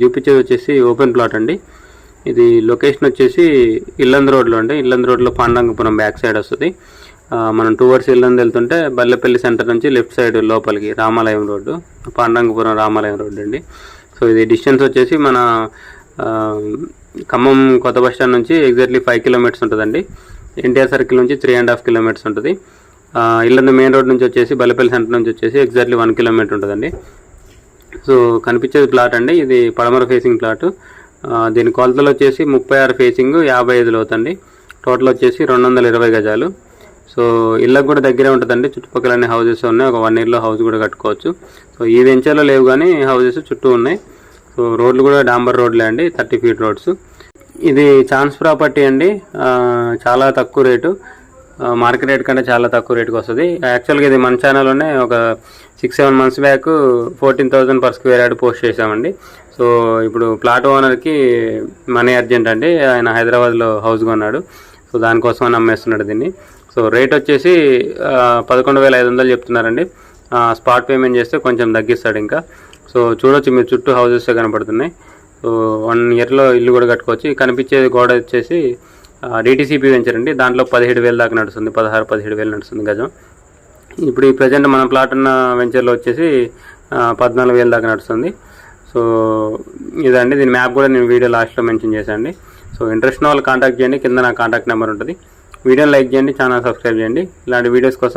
చూపించేది వచ్చేసి open plot అండి. ఇది లొకేషన్ వచ్చేసి ఇల్లందు రోడ్లో అండి. ఇల్లందు రోడ్లో పాండంగపురం బ్యాక్ సైడ్ వస్తుంది. మనం 2 అవర్స్ ఇల్లందు వెళ్తుంటే బల్లెపల్లి సెంటర్ నుంచి లెఫ్ట్ సైడ్ లోపలికి రామాలయం రోడ్డు, పాండంగపురం రామాలయం రోడ్డు అండి. సో ఇది డిస్టెన్స్ వచ్చేసి మన ఖమ్మం కొత్త బస్ స్టాండ్ నుంచి ఎగ్జాక్ట్లీ 5 కిలోమీటర్స్ ఉంటుందండి. ఎన్టీఆర్ సర్కిల్ నుంచి 3.5 కిలోమీటర్స్ ఉంటుంది. ఇల్లందు మెయిన్ రోడ్ నుంచి వచ్చేసి బల్లెపల్లి సెంటర్ నుంచి వచ్చేసి ఎగ్జాక్ట్లీ 1 కిలోమీటర్ ఉంటుందండి. సో కనిపించేది ప్లాట్ అండి. ఇది పడమర ఫేసింగ్ ప్లాట్. దీని కొలతలు వచ్చేసి 36 ఫేసింగ్ 55 లోతండి. టోటల్ వచ్చేసి 220 గజాలు. సో ఇళ్ళకు కూడా దగ్గరే ఉంటుందండి. చుట్టుపక్కల అన్ని హౌసెస్ ఉన్నాయి. ఒక 1 ఇయర్లో హౌస్ కూడా కట్టుకోవచ్చు. సో ఈ వెంచర్లో లేవు కానీ హౌసెస్ చుట్టూ ఉన్నాయి. సో రోడ్లు కూడా డాంబర్ రోడ్లే అండి, 30 ఫీట్ రోడ్స్. ఇది ఛాన్స్ ప్రాపర్టీ అండి. చాలా తక్కువ రేటు, మార్కెట్ రేట్ కంటే చాలా తక్కువ రేటుకి వస్తుంది. యాక్చువల్గా ఇది మన ఛానల్లోనే ఒక 6-7 months back 14,000 per square yard post చేసామండి. సో ఇప్పుడు ప్లాట్ ఓనర్కి మనీ అర్జెంట్ అండి. ఆయన హైదరాబాద్లో హౌస్ కొన్నాడు. సో దానికోసం అమ్మేస్తున్నాడు దీన్ని. సో రేట్ వచ్చేసి 11,500 చెప్తున్నారండి. స్పాట్ పేమెంట్ చేస్తే కొంచెం తగ్గిస్తాడు ఇంకా. సో చూడొచ్చు మీరు, చుట్టూ హౌసెస్ కనపడుతున్నాయి. సో 1 ఇయర్లో ఇల్లు కూడా కట్టుకోవచ్చు. కనిపించే గోడ వచ్చేసి డిటీసీపీ వెంచర్ అండి. దాంట్లో 17,000 దాకా నడుస్తుంది, 16-17,000 నడుస్తుంది గజం. ఇప్పుడు ఈ ప్రజెంట్ మన ప్లాట్ ఉన్న వెంచర్లో వచ్చేసి 14,000 దాకా నడుస్తుంది. సో ఇదండి, దీని మ్యాప్ కూడా నేను వీడియో లాస్ట్లో మెన్షన్ చేశాను. సో ఇంట్రెస్ట్ ఉన్న వాళ్ళు కాంటాక్ట్ చేయండి. కింద నా కాంటాక్ట్ నెంబర్ ఉంటుంది. వీడియోని లైక్ చేయండి, ఛానల్ సబ్స్క్రైబ్ చేయండి. ఇలాంటి వీడియోస్ కోసం